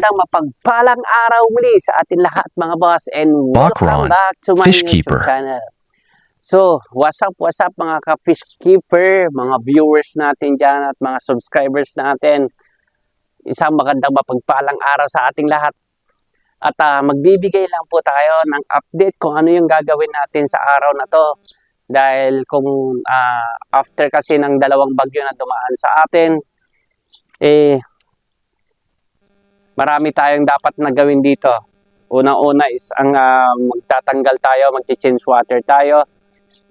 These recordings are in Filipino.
magandang mapagpalang araw muli sa atin lahat mga boss and welcome Bakron, back to my Fish YouTube Keeper. channel. So, what's up mga ka-fish keeper, mga viewers natin dyan at mga subscribers natin. Isang magandang mapagpalang araw sa ating lahat. At magbibigay lang po tayo ng update kung ano yung gagawin natin sa araw na to. Dahil kung after kasi ng dalawang bagyo na dumaan sa atin, marami tayong dapat na gawin dito. Una-una is ang magtatanggal tayo, mag-change water tayo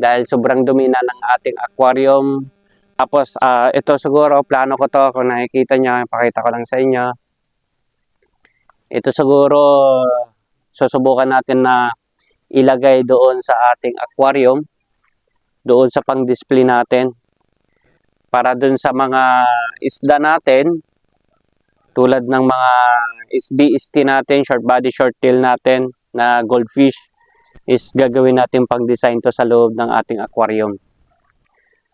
dahil sobrang dumi na ng ating aquarium. Tapos ito siguro, plano ko to, kung nakikita nyo, pakita ko lang sa inyo. Ito siguro, susubukan natin na ilagay doon sa ating aquarium, doon sa pang-display natin. Para doon sa mga isda natin, tulad ng mga SBST natin, short body, short tail natin na goldfish, is gagawin natin pang-design to sa loob ng ating aquarium.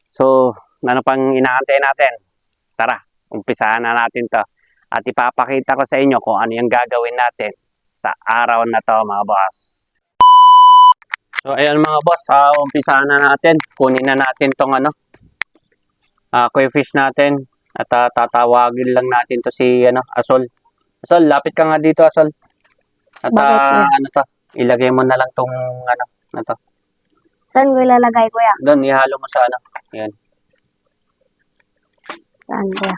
So, ano pang inaantay natin? Tara, umpisahan na natin to. At ipapakita ko sa inyo kung ano yung gagawin natin sa araw na to mga boss. So, ayan mga boss, umpisahan na natin. Kunin na natin tong koi fish natin. At tatawagin lang natin to si Asol. Asol, lapit ka nga dito, Asol. At to, ilagay mo na lang tong na to. Saan ko ilalagay, kuya? Doon, ihalo mo sa Ayan. Saan, kuya?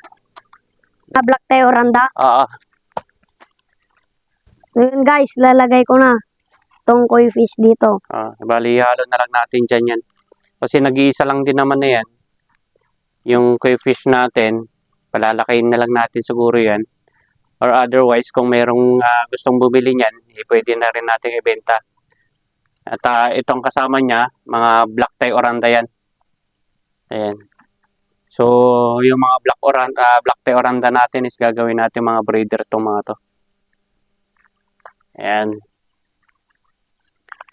Black tayo, Randa? Oo. So yun guys, lalagay ko na tong koi fish dito. Bali, ihalo na lang natin dyan yan. Kasi nag-iisa lang din naman na yan. Yung koi fish natin, palalakayin na lang natin siguro yan. Or otherwise, kung merong gustong bumili niyan, pwede na rin natin ibenta. At itong kasama niya, mga black tie oranda yan. Ayan. So, yung mga black tie oranda natin is gagawin natin mga breeder itong mga to. Ayan.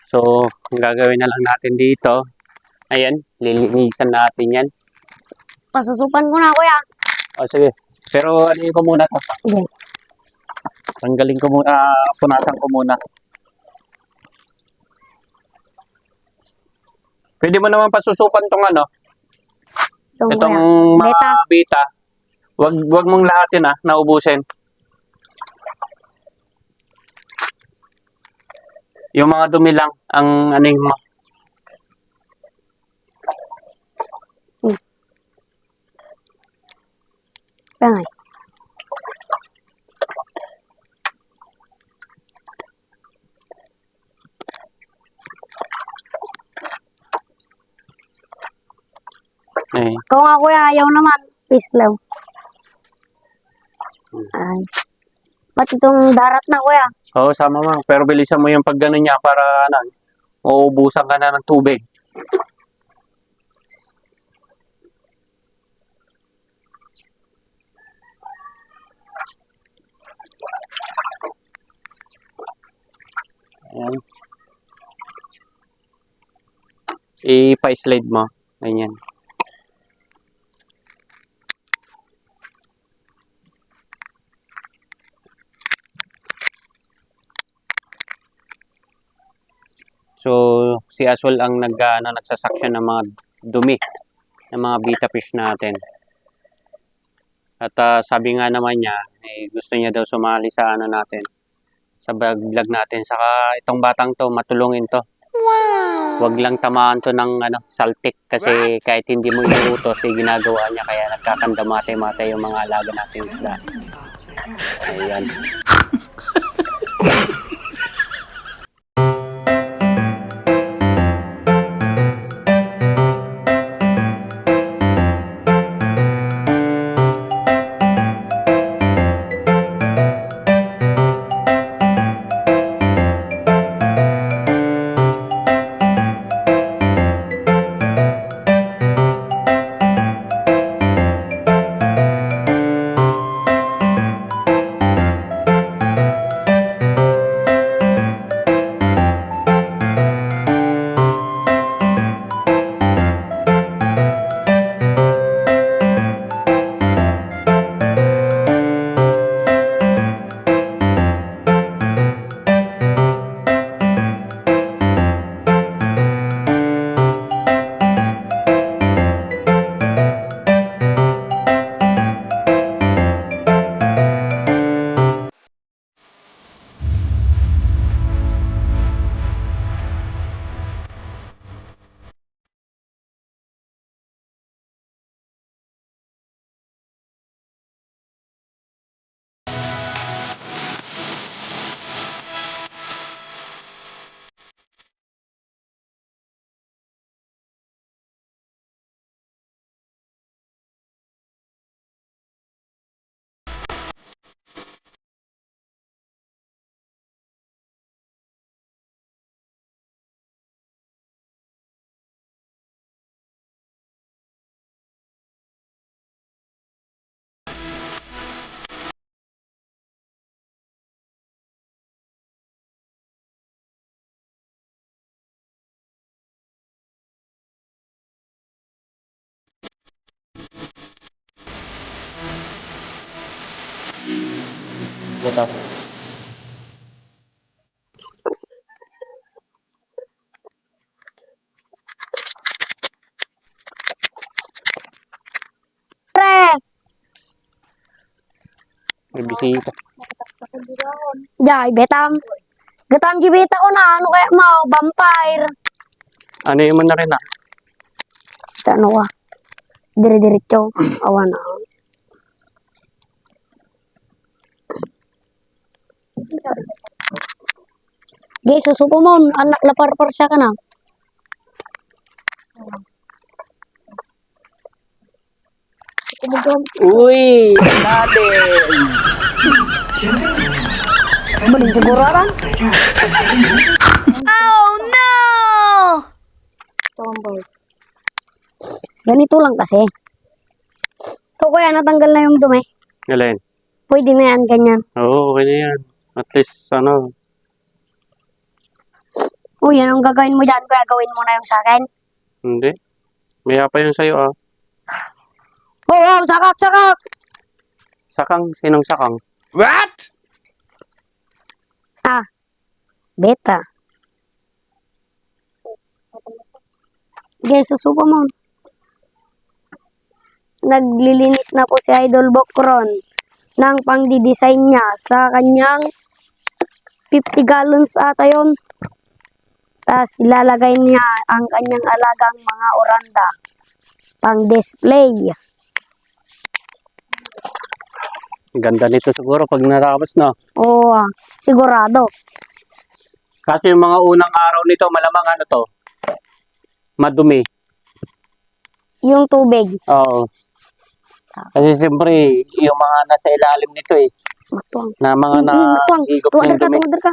So, ang gagawin na lang natin dito, ayan, lilinisan natin yan. Pasusupan ko na, kuya. Sige. Pero ko muna to. Okay. Tanggalin ko muna, punasan ko muna. Pwede mo naman pasusukan tong itong mga beta. Wag mong lahatin naubusin. Yung mga dumi lang ang mo. Tangay. Kung nga kuya, ayaw naman. Peace lang. Ay. Ba't itong darat na kuya? Oo, sama mo. Pero bilisan mo yung pagganon niya para uubusan ka na ng tubig. Ayan. I-slide mo. Ganyan. So, si Aswal ang nagsasaksyon ng mga dumi ng mga beta fish natin. At sabi nga naman niya, gusto niya daw sumali sa natin, sa vlog natin. Saka itong batang to, matulungin to. Wow! Wag lang tamaan to ng saltik kasi kahit hindi mo inuutos, ginagawa niya kaya nagkakandamate-mate yung mga alaga natin isda. Ayan. Ito. Pre! May bisita. Jay, betam. Gatam gibita ko na, ano kaya mau, vampire. Ano yun mo na rin ah? Sa ano ka? Dire-diretso. Awan na. Gay, susuko mo. Anak, lapar-par siya ka na. Uy! Natin! Balin siguro lang. Ganito lang kasi. So, kuya, natanggal na yung dumi. Alin? Pwede na yan, ganyan. Oo, okay na yan. At least, ano, Uy, anong gagawin mo dyan? Kuya, gawin mo na yung sa akin. hindi. May pa yun sa'yo ah. Oo, sakak, sakak! Sakang? Sinong sakang? What? Ah, beta. Okay, susuko mo. Naglilinis na po si Idol Bokron ng pang-design niya sa kanyang 50 gallons ata yun. Tapos ilalagay niya ang kanyang alagang mga oranda pang-display. Ganda nito siguro pag natapos na. Oo, sigurado. Kasi yung mga unang araw nito, malamang ano to? Madumi. Yung tubig. Oo. Kasi siyempre, yung mga nasa ilalim nito eh, Matuwang. na mga Matuwang. higop Tuwadar ng ka, dumi. tuwadar ka.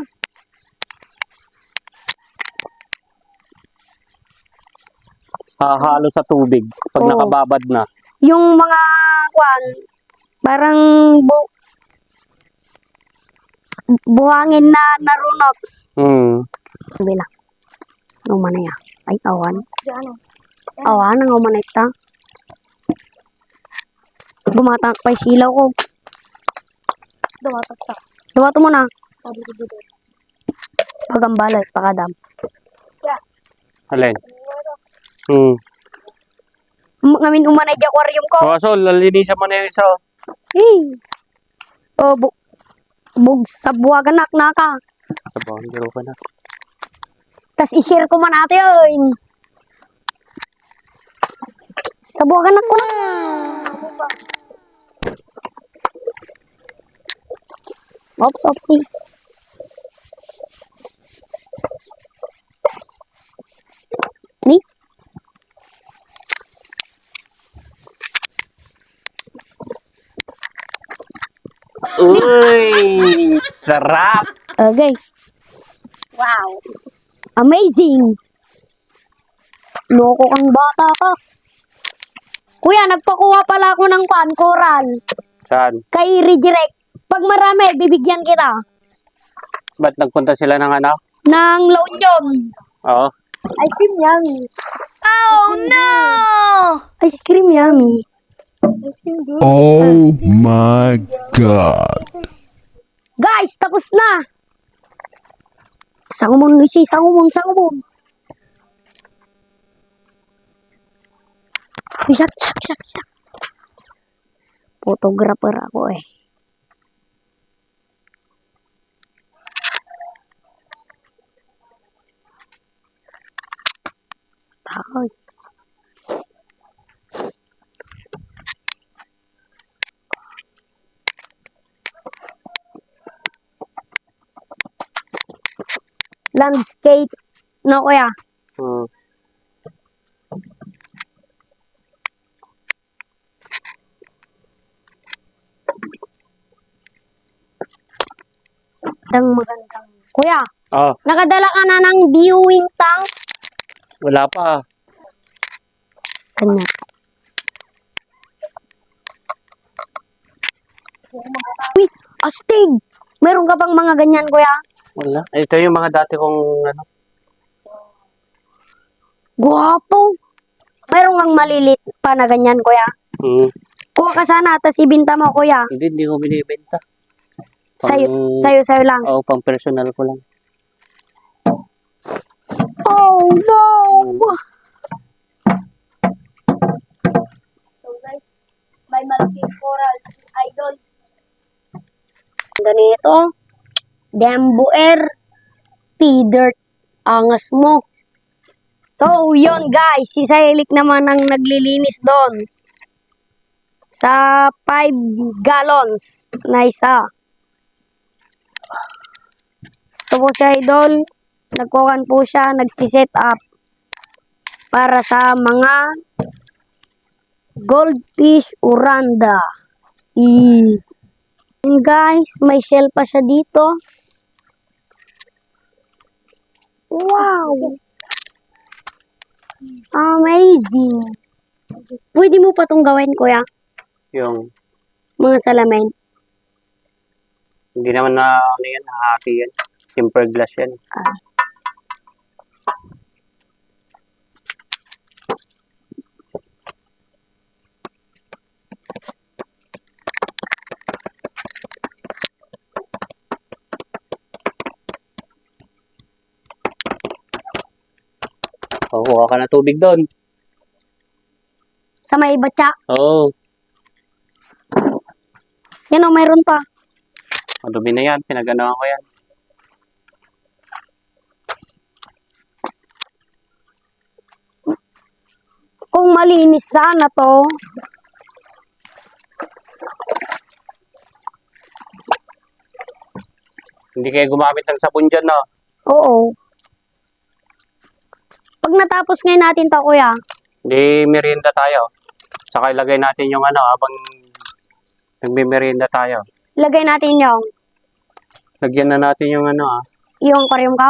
Hahalo sa tubig pag Oo. nakababad na. Yung mga kwan, parang buhangin na narunot. Bila. Umana ya. Ay, awan. Awan, ang umanay ta. Gumatak pa yung silaw ko. Dumato mo na. Pagambalay, pakadam. Alin? Ngamin umanay di aquarium ko. O, so, lalinisan mo na yung isa. Hey. Oh, sa buwagan na ka. Sa bawang ka na. Tas i-share ko man natin yun. Sa buwagan ko na. Ops, opsi. Ni? Uy! Sarap! Okay. Wow. Amazing. Loko kang bata ka. Kuya, nagpakuha pala ako ng coral. Saan? Kay Redirect. Pag marami, bibigyan kita. Ba't nagpunta sila ng ano? Ng La Union. Oo. Ice cream yummy. Oh no! Ice cream yummy. Ice cream good. Oh my god. Guys, tapos na. Sangumon, Lucy. Sangumon, sangumon. Siyak, siyak, siyak, siyak. Photographer ako eh. Ay. Landscape. No, kuya. Magandang. Kuya, Oh, nakadala ka na ng viewing tank? wala pa. Kanya. Uy, astig! Meron ka bang mga ganyan, kuya? Wala. Ito yung mga dati kong ano. Guwapo! Meron kang malilit pa na ganyan, kuya? Kuha ka sana, tapos ibinta mo, kuya. Hindi ko binibenta. Sa'yo lang. Oo, pang personal ko lang. Oh no! So guys, may malaking coral si Idol. Ganito. Dembuer. T-dirt. Angas mo. So, yun guys. Si Sahilik naman ang naglilinis doon. Sa 5 gallons na isa. Ito po si Idol. Nagkuhan po siya. Nagsiset up. Para sa mga goldfish uranda. And guys, may shell pa siya dito. Wow! Amazing! Pwede mo pa itong gawin, kuya? Yung, Mga salamin. hindi naman na, ano yan, hati yan. Tempered glass yan. Kuha ka na tubig doon. Sa may batya. Oo. Yan o, mayroon pa. Madumi na yan. Pinaganoan ko yan. Kung malinis sana to. Hindi kayo gumamit ng sabon dyan, no? Oo. Pag natapos ngayon natin to, kuya. Hindi merienda tayo. Saka ilagay natin yung ano, habang nagme-merienda tayo. Lagay natin yung Lagyan na natin yung ano, yung aquarium ka.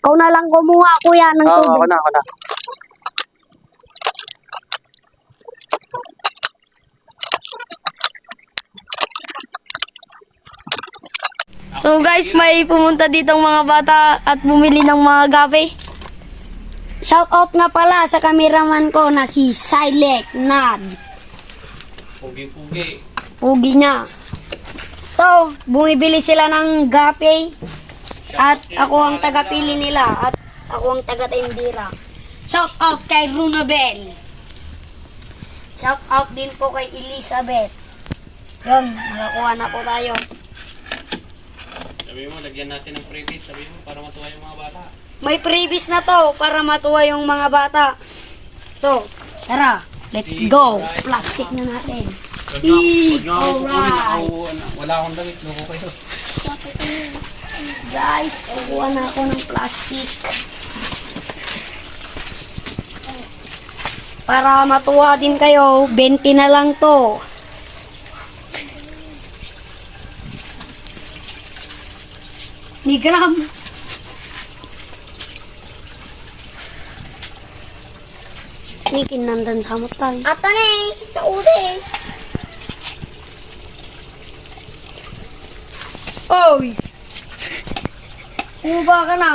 Ikaw na lang kumuha, kuya, ng Oo, tubig. ako na. So guys, may pumunta ditong mga bata at bumili ng mga gape. Shout out nga pala sa cameraman ko na si Silek Nad. Pugi-pugi. Pugi niya. So, bumibili sila ng gape at ako ang tagapili nila at ako ang taga-tindira. Shout out kay Runabel. Shout out din po kay Elizabeth. Yun, nakakuha na po tayo. Sabi mo, lagyan natin ng freebies. Sabi mo, para matuwa yung mga bata. May freebies na to para matuwa yung mga bata. So, tara, let's go. Plastic na natin. Alright. Wala akong damit. Loko kayo. Guys, kukuha na ako ng plastic. Para matuwa din kayo, 20 na lang to. Ni gram. Ni kinandan sa tayo. Ata na eh, sa uli eh. Oy! Uba ka na.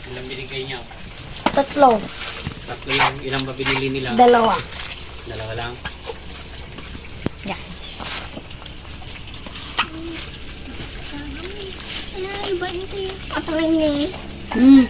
Ilang binigay niya? Tatlo. Tatlo lang. Ilang ba binili nila? Dalawa. Dalawa lang. Guys. Ay, ba ito yung patalan niya eh. Mm.